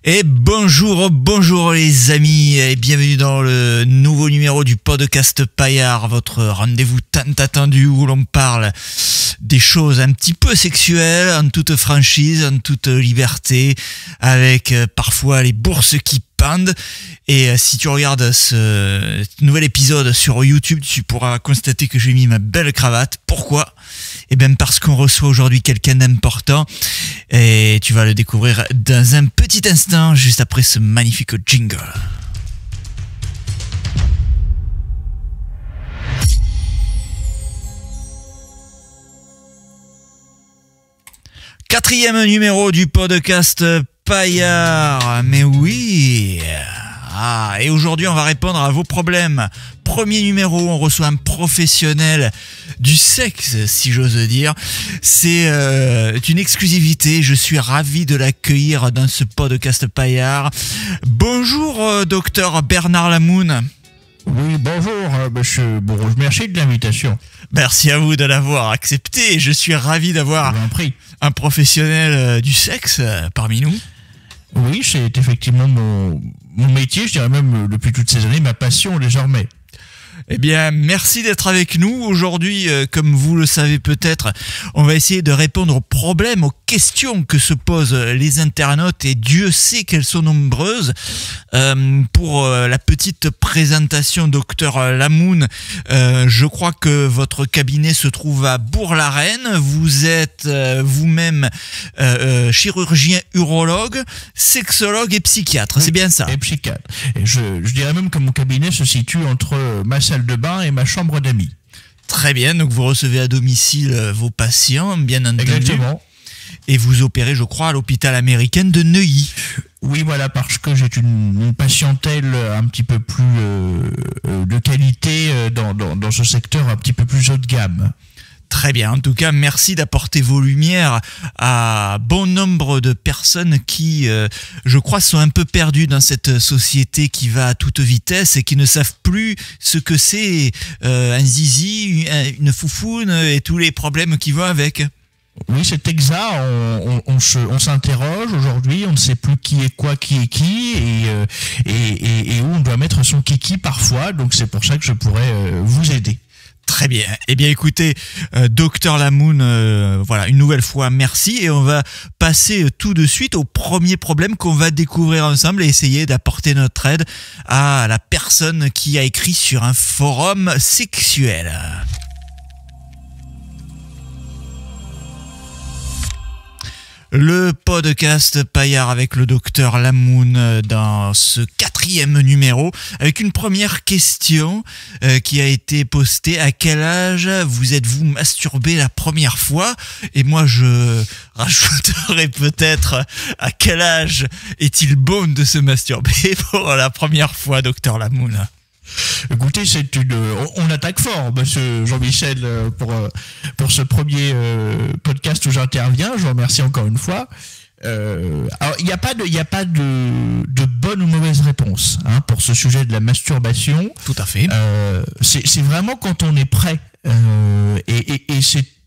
Et bonjour les amis et bienvenue dans le nouveau numéro du podcast Paillard, votre rendez-vous tant attendu où l'on parle des choses un petit peu sexuelles en toute franchise, en toute liberté, avec parfois les bourses qui pendent. Et si tu regardes ce nouvel épisode sur YouTube, tu pourras constater que j'ai mis ma belle cravate. Pourquoi ? Eh bien parce qu'on reçoit aujourd'hui quelqu'un d'important et tu vas le découvrir dans un petit instant, juste après ce magnifique jingle. Quatrième numéro du podcast Paillard, mais oui. Et aujourd'hui on va répondre à vos problèmes. Premier numéro, on reçoit un professionnel du sexe, si j'ose dire. C'est une exclusivité, je suis ravi de l'accueillir dans ce podcast Paillard. Bonjour, docteur Bernard Lamoun. Oui, bonjour, monsieur Bourrouge, merci de l'invitation. Merci à vous de l'avoir accepté. Je suis ravi d'avoir un professionnel du sexe parmi nous. Oui, c'est effectivement mon métier, je dirais même depuis toutes ces années, ma passion désormais. Eh bien, merci d'être avec nous. Aujourd'hui, comme vous le savez peut-être, on va essayer de répondre aux problèmes, aux questions que se posent les internautes, et Dieu sait qu'elles sont nombreuses. Pour la petite présentation, docteur Lamoun, je crois que votre cabinet se trouve à Bourg-la-Reine. Vous êtes vous-même chirurgien urologue, sexologue et psychiatre, c'est bien ça? Et psychiatre. Et je dirais même que mon cabinet se situe entre ma salle de bain et ma chambre d'amis. Très bien, donc vous recevez à domicile vos patients, bien entendu. Exactement. Et vous opérez, je crois, à l'hôpital américain de Neuilly. Oui, voilà, parce que j'ai une patientèle un petit peu plus de qualité dans ce secteur un petit peu plus haut de gamme. Très bien, en tout cas, merci d'apporter vos lumières à bon nombre de personnes qui, je crois, sont un peu perdues dans cette société qui va à toute vitesse et qui ne savent plus ce que c'est un zizi, une foufoune et tous les problèmes qui vont avec. Oui, c'est exact. On s'interroge aujourd'hui, on ne sait plus qui est quoi, qui est qui, et où on doit mettre son kiki parfois. Donc c'est pour ça que je pourrais vous aider. Très bien. Eh bien, écoutez, docteur Lamoun, voilà, une nouvelle fois, merci. Et on va passer tout de suite au premier problème qu'on va découvrir ensemble et essayer d'apporter notre aide à la personne qui a écrit sur un forum sexuel. Le podcast Paillard avec le docteur Lamoun dans ce quatrième numéro avec une première question qui a été postée. À quel âge vous êtes-vous masturbé la première fois? Et moi je rajouterais peut-être à quel âge est-il bon de se masturber pour la première fois, docteur Lamoun? Écoutez, on attaque fort, monsieur Jean-Michel, pour ce premier podcast où j'interviens. Je vous remercie encore une fois. Alors, il n'y a pas de bonne ou mauvaise réponse pour ce sujet de la masturbation. Tout à fait. C'est vraiment quand on est prêt. Et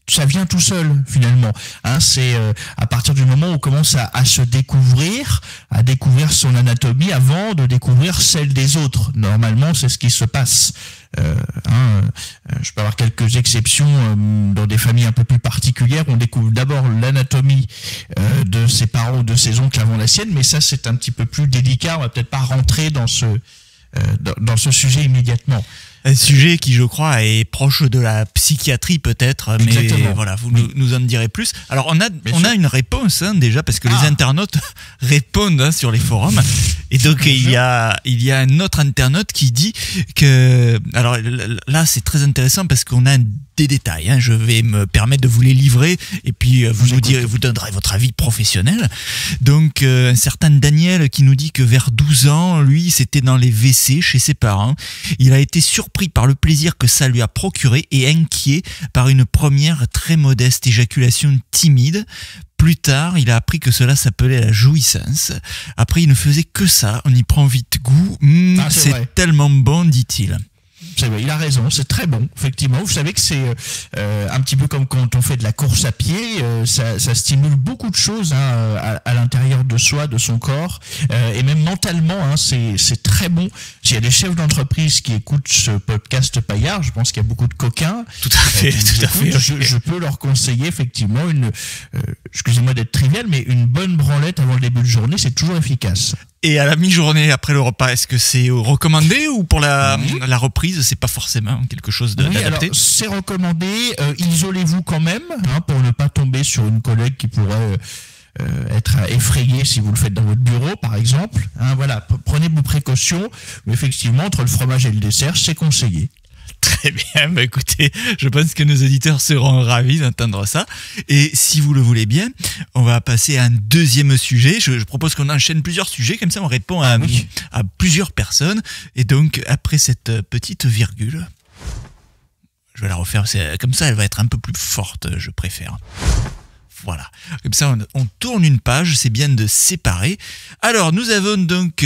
ça vient tout seul finalement. C'est à partir du moment où on commence à se découvrir, à découvrir son anatomie avant de découvrir celle des autres. Normalement, c'est ce qui se passe. Je peux avoir quelques exceptions dans des familles un peu plus particulières. On découvre d'abord l'anatomie de ses parents ou de ses oncles avant la sienne, mais ça c'est un petit peu plus délicat. On va peut-être pas rentrer dans ce sujet immédiatement. Un sujet qui, je crois, est proche de la psychiatrie peut-être, mais exactement. Voilà, vous nous en direz plus. Alors, on a une réponse déjà, parce que les internautes répondent sur les forums. Et donc, il y a un autre internaute qui dit que... Alors là, c'est très intéressant parce qu'on a des détails. Je vais me permettre de vous les livrer et puis vous donnerez votre avis professionnel. Donc, un certain Daniel qui nous dit que vers 12 ans, lui, c'était dans les WC chez ses parents. Il a été surpris par le plaisir que ça lui a procuré et inquiet par une première très modeste éjaculation timide. Plus tard, il a appris que cela s'appelait la jouissance. Après, il ne faisait que ça. On y prend vite goût. C'est tellement bon, dit-il. il a raison, c'est très bon, effectivement. Vous savez que c'est un petit peu comme quand on fait de la course à pied, ça stimule beaucoup de choses à l'intérieur de soi, de son corps, et même mentalement, c'est très bon. S'il y a des chefs d'entreprise qui écoutent ce podcast Paillard, je pense qu'il y a beaucoup de coquins. Tout à fait, tout à fait. Je peux leur conseiller effectivement excusez-moi d'être trivial, mais une bonne branlette avant le début de journée, c'est toujours efficace. Et à la mi-journée après le repas, est-ce que c'est recommandé ou pour la reprise, c'est pas forcément quelque chose d'adapté? Alors c'est recommandé. Isolez-vous quand même pour ne pas tomber sur une collègue qui pourrait être effrayée si vous le faites dans votre bureau, par exemple. Voilà, prenez vos précautions. Mais effectivement, entre le fromage et le dessert, c'est conseillé. Très bien, bah écoutez, je pense que nos auditeurs seront ravis d'entendre ça. Et si vous le voulez bien, on va passer à un deuxième sujet. Je propose qu'on enchaîne plusieurs sujets, comme ça on répond à plusieurs personnes. Et donc, après cette petite virgule, je vais la refaire, comme ça elle va être un peu plus forte, je préfère. Voilà, comme ça on tourne une page, c'est bien de séparer. Alors nous avons donc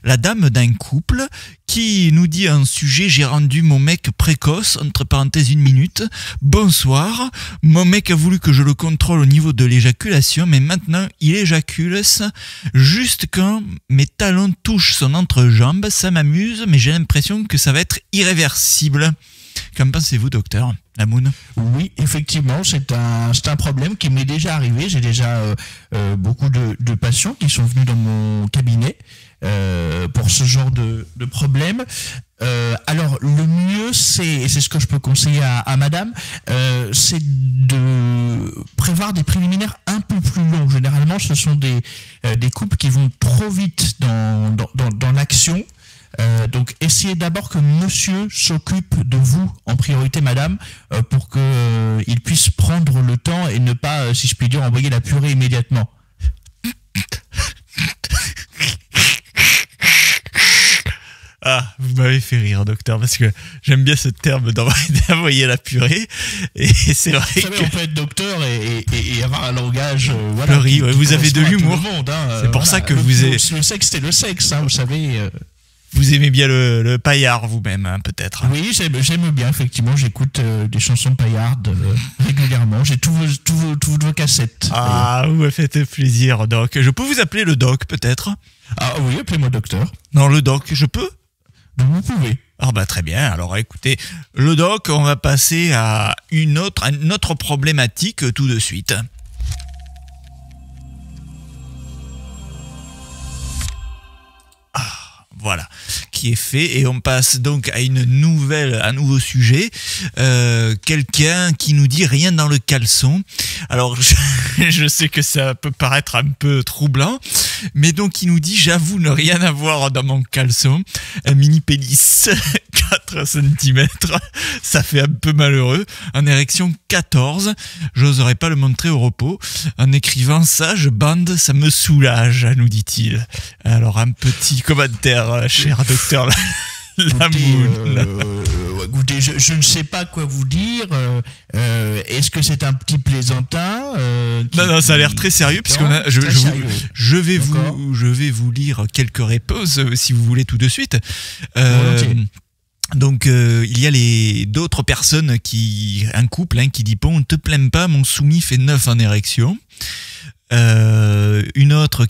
la dame d'un couple qui nous dit un sujet: j'ai rendu mon mec précoce, entre parenthèses 1 minute. Bonsoir, mon mec a voulu que je le contrôle au niveau de l'éjaculation, mais maintenant il éjacule juste quand mes talons touchent son entrejambe. Ça m'amuse, mais j'ai l'impression que ça va être irréversible. Qu'en pensez-vous, docteur Lamoun? Oui, effectivement, c'est un problème qui m'est déjà arrivé. J'ai déjà beaucoup de patients qui sont venus dans mon cabinet pour ce genre de problème. Alors, le mieux, et c'est ce que je peux conseiller à madame, c'est de prévoir des préliminaires un peu plus longs. Généralement, ce sont des couples qui vont trop vite dans l'action. Donc essayez d'abord que monsieur s'occupe de vous en priorité, madame, pour qu'il puisse prendre le temps et ne pas, si je puis dire, envoyer la purée immédiatement. Ah, vous m'avez fait rire, docteur, parce que j'aime bien ce terme d'envoyer la purée. Et c'est vrai vous savez, on peut être docteur et avoir un langage fleuri, vous avez de l'humour. C'est pour ça que vous êtes... Le sexe, c'est le sexe, vous savez... Vous aimez bien le paillard vous-même, peut-être? Oui, j'aime bien, effectivement. J'écoute des chansons de paillard régulièrement. J'ai toutes vos cassettes. Ah, vous me faites plaisir, Doc. Je peux vous appeler le Doc, peut-être? Ah oui, appelez-moi docteur. Non, le Doc, je peux? Vous pouvez. Ah bah très bien, alors écoutez, le Doc, on va passer à une autre problématique tout de suite. Voilà, qui est fait, et on passe donc à un nouveau sujet. Quelqu'un qui nous dit rien dans le caleçon. Alors je sais que ça peut paraître un peu troublant, mais donc il nous dit: j'avoue ne rien avoir dans mon caleçon, un mini pénis 4 cm, ça fait un peu malheureux, en érection 14, j'oserais pas le montrer au repos, en écrivant ça je bande, ça me soulage, nous dit-il. Alors un petit commentaire, cher docteur Lamoun. Écoutez, je ne sais pas quoi vous dire. Est-ce que c'est un petit plaisantin Non, ça a l'air très sérieux, puisqu'on a. Je vais vous lire quelques réponses, si vous voulez, tout de suite. Donc il y a d'autres personnes un couple qui dit: bon, on te plaint pas, mon soumis fait 9 en érection. Une autre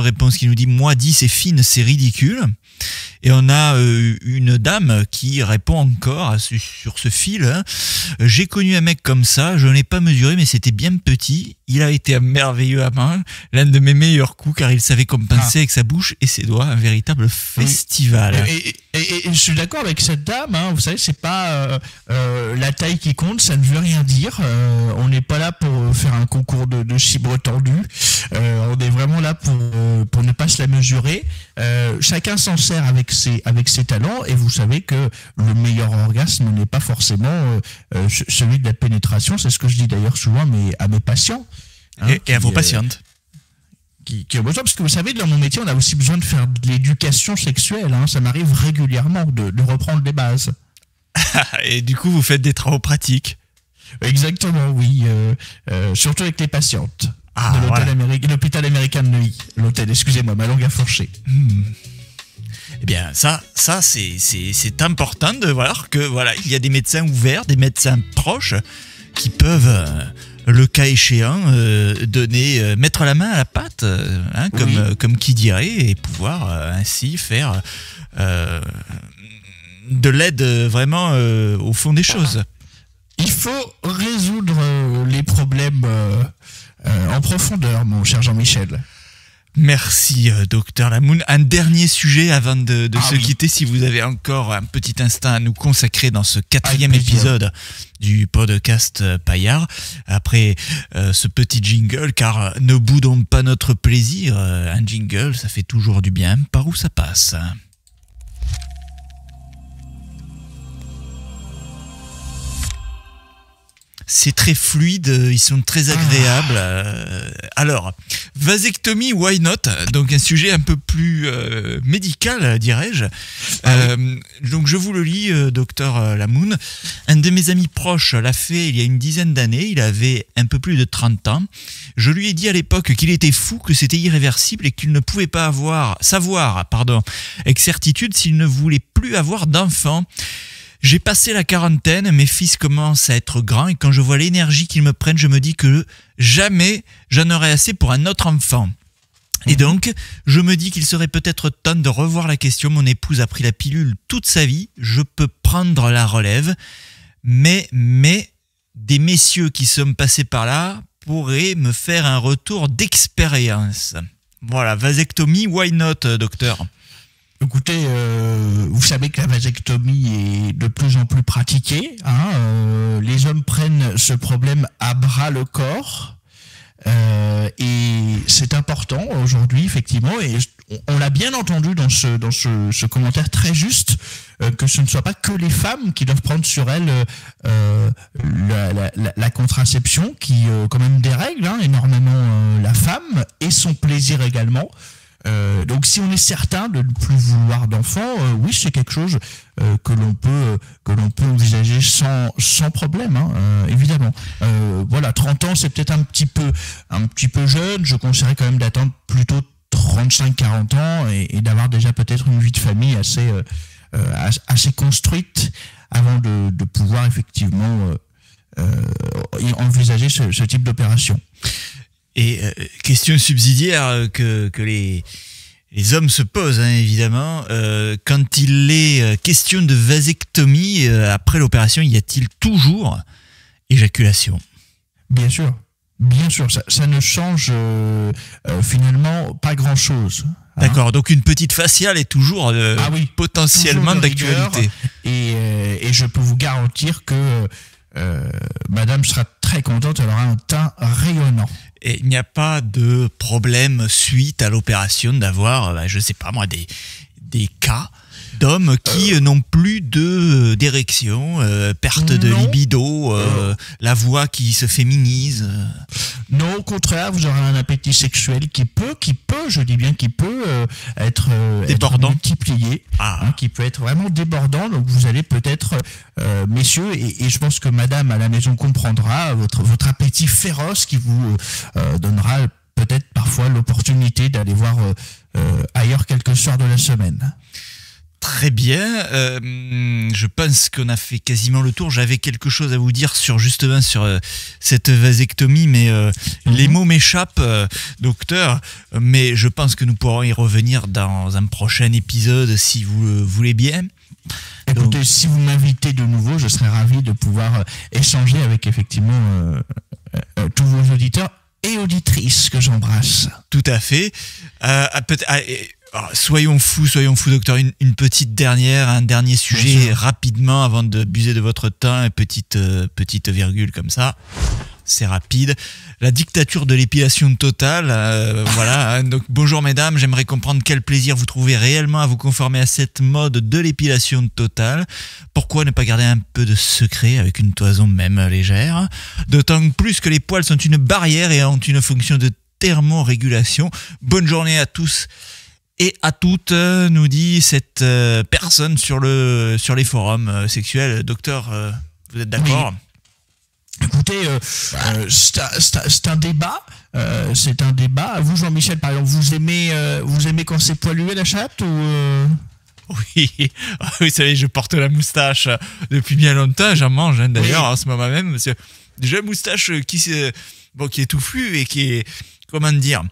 réponse qui nous dit: moi 10 c'est fine, c'est ridicule. Et on a une dame qui répond encore sur ce fil: j'ai connu un mec comme ça, je ne l'ai pas mesuré, mais c'était bien petit. Il a été un merveilleux amant, l'un de mes meilleurs coups, car il savait compenser avec sa bouche et ses doigts, un véritable festival. Et je suis d'accord avec cette dame, vous savez, c'est pas la taille qui compte, ça ne veut rien dire. On n'est pas là pour faire un concours de chibre tendu. On est vraiment là pour ne pas se la mesurer. Chacun s'en sert avec ses talents, et vous savez que le meilleur orgasme n'est pas forcément celui de la pénétration. C'est ce que je dis d'ailleurs souvent à mes patients. Et à vos patientes. Qui ont besoin, parce que vous savez, dans mon métier, on a aussi besoin de faire de l'éducation sexuelle. Ça m'arrive régulièrement de reprendre les bases. Et du coup, vous faites des travaux pratiques? Exactement, oui. Surtout avec les patientes. De l'hôpital américain de Neuilly. L'hôtel, excusez-moi, ma langue a fourché. Eh bien, ça c'est important de voir que voilà, il y a des médecins ouverts, des médecins proches qui peuvent, le cas échéant, mettre la main à la pâte, comme qui dirait, et pouvoir ainsi faire de l'aide vraiment au fond des choses. Il faut résoudre les problèmes en profondeur, mon cher Jean-Michel. Merci, docteur Lamoun. Un dernier sujet avant de se quitter, si vous avez encore un petit instant à nous consacrer dans ce 4e épisode du podcast Paillard. Après ce petit jingle, car ne boudons pas notre plaisir, un jingle, ça fait toujours du bien, par où ça passe. C'est très fluide, ils sont très agréables. Alors, vasectomie, why not? Donc un sujet un peu plus médical, dirais-je. Donc je vous le lis, docteur Lamoun. Un de mes amis proches l'a fait il y a une dizaine d'années. Il avait un peu plus de 30 ans. Je lui ai dit à l'époque qu'il était fou, que c'était irréversible et qu'il ne pouvait pas savoir avec certitude s'il ne voulait plus avoir d'enfant. J'ai passé la quarantaine, mes fils commencent à être grands et quand je vois l'énergie qu'ils me prennent, je me dis que jamais j'en aurai assez pour un autre enfant. Et donc, je me dis qu'il serait peut-être temps de revoir la question. Mon épouse a pris la pilule toute sa vie, je peux prendre la relève, mais des messieurs qui sont passés par là pourraient me faire un retour d'expérience. Voilà, vasectomie, why not, docteur ? Écoutez, vous savez que la vasectomie est de plus en plus pratiquée. Les hommes prennent ce problème à bras le corps. Et c'est important aujourd'hui, effectivement. Et on l'a bien entendu dans ce commentaire très juste, que ce ne soit pas que les femmes qui doivent prendre sur elles la contraception, qui quand même dérègle énormément la femme et son plaisir également. Donc si on est certain de ne plus vouloir d'enfants, oui, c'est quelque chose que l'on peut envisager sans problème, évidemment. Voilà, 30 ans c'est peut-être un petit peu jeune. Je conseillerais quand même d'attendre plutôt 35-40 ans et d'avoir déjà peut-être une vie de famille assez construite avant de pouvoir effectivement envisager ce type d'opération. Et question subsidiaire que les hommes se posent, évidemment, quand il est question de vasectomie, après l'opération, y a-t-il toujours éjaculation? Bien sûr, ça ne change finalement pas grand-chose. D'accord, donc une petite faciale est toujours potentiellement d'actualité. Et je peux vous garantir que madame sera très contente, elle aura un teint rayonnant. Et il n'y a pas de problème suite à l'opération d'avoir, je sais pas moi, des cas d'hommes qui n'ont plus d'érection, perte de libido, la voix qui se féminise. Non, au contraire, vous aurez un appétit sexuel qui peut, je dis bien qui peut être multiplié, qui peut être vraiment débordant. Donc vous allez peut-être, messieurs, et je pense que madame à la maison comprendra votre appétit féroce qui vous donnera peut-être parfois l'opportunité d'aller voir ailleurs quelques soirs de la semaine. Très bien, je pense qu'on a fait quasiment le tour. J'avais quelque chose à vous dire sur cette vasectomie, mais les mots m'échappent, docteur. Mais je pense que nous pourrons y revenir dans un prochain épisode si vous le voulez bien. Écoutez, si vous m'invitez de nouveau, je serai ravi de pouvoir échanger avec effectivement tous vos auditeurs et auditrices que j'embrasse. Tout à fait. Alors, soyons fous, docteur. Un dernier sujet rapidement avant de buser de votre temps. Petite virgule comme ça. C'est rapide. La dictature de l'épilation totale. Voilà. Donc, bonjour mesdames. J'aimerais comprendre quel plaisir vous trouvez réellement à vous conformer à cette mode de l'épilation totale. Pourquoi ne pas garder un peu de secret avec une toison même légère? D'autant plus que les poils sont une barrière et ont une fonction de thermorégulation. Bonne journée à tous. Et à toutes, nous dit cette personne sur les forums sexuels. Docteur, vous êtes d'accord? Écoutez, c'est un débat. C'est un débat. Vous, Jean-Michel, par exemple, vous aimez quand c'est poilu à la chatte ou Oui, vous savez, je porte la moustache depuis bien longtemps. J'en mange d'ailleurs en ce moment même. Parce que déjà, moustache qui est touffue et qui est, comment dire,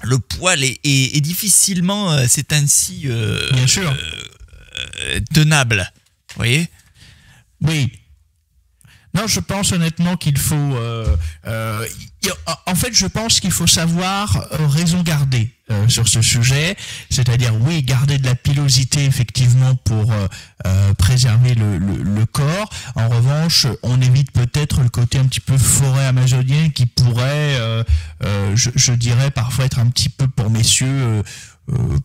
le poil est difficilement c'est ainsi bien sûr tenable. Vous voyez? Oui. Non, je pense honnêtement qu'il faut. En fait, je pense qu'il faut savoir raison garder sur ce sujet. C'est-à-dire, oui, garder de la pilosité effectivement pour préserver le corps. En revanche, on évite peut-être le côté un petit peu forêt amazonienne qui pourrait, je dirais, parfois être un petit peu pour messieurs.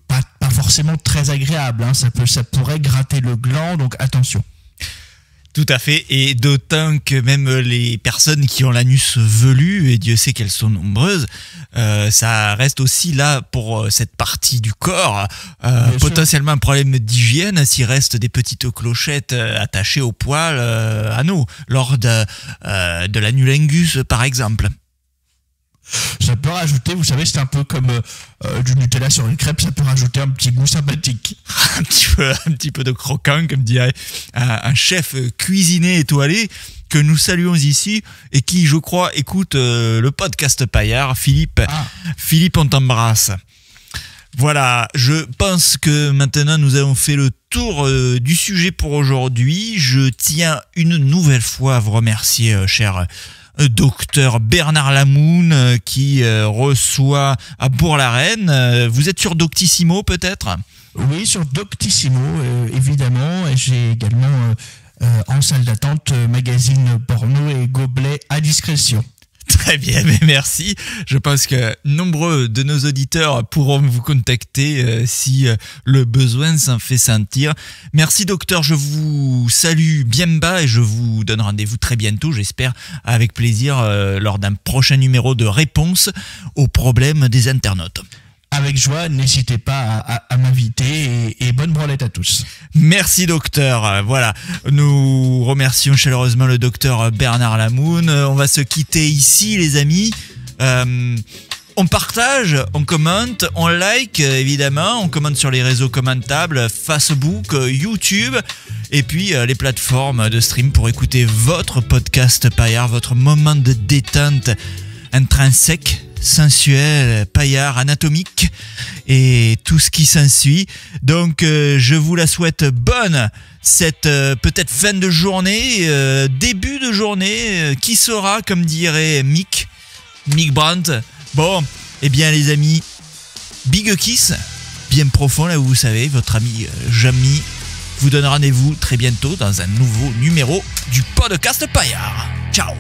Pas forcément très agréable. Hein. Ça pourrait gratter le gland. Donc attention. Tout à fait, et d'autant que même les personnes qui ont l'anus velu, et Dieu sait qu'elles sont nombreuses, ça reste aussi là pour cette partie du corps, potentiellement un problème d'hygiène s'il reste des petites clochettes attachées au poil anneau, lors de l'anulingus par exemple. Ça peut rajouter, vous savez, c'est un peu comme du Nutella sur une crêpe, ça peut rajouter un petit goût sympathique. un petit peu de croquant, comme dirait un chef cuisinier étoilé que nous saluons ici et qui, je crois, écoute le podcast Paillard. Philippe, on t'embrasse. Voilà, je pense que maintenant nous avons fait le tour du sujet pour aujourd'hui. Je tiens une nouvelle fois à vous remercier, cher docteur Bernard Lamoun, qui reçoit à Bourg-la-Reine. Vous êtes sur Doctissimo peut-être ? Oui, sur Doctissimo, évidemment. Et j'ai également en salle d'attente magazine porno et gobelets à discrétion. Très bien, mais merci. Je pense que nombreux de nos auditeurs pourront vous contacter si le besoin s'en fait sentir. Merci docteur, je vous salue bien bas et je vous donne rendez-vous très bientôt, j'espère, avec plaisir, lors d'un prochain numéro de réponse aux problèmes des internautes. Avec joie, n'hésitez pas à m'inviter et bonne branlette à tous. Merci docteur. Voilà, nous remercions chaleureusement le docteur Bernard Lamoun. On va se quitter ici les amis. On partage, on commente, on like évidemment, on commente sur les réseaux commentables, Facebook, YouTube et puis les plateformes de stream pour écouter votre podcast Paillard, votre moment de détente intrinsèque, sensuel, paillard, anatomique et tout ce qui s'ensuit. Donc je vous la souhaite bonne cette peut-être fin de journée, début de journée, qui sera comme dirait Mick Brandt. Bon, eh bien les amis, big kiss, bien profond là où vous savez, votre ami Jamy vous donne rendez-vous très bientôt dans un nouveau numéro du podcast Paillard. Ciao.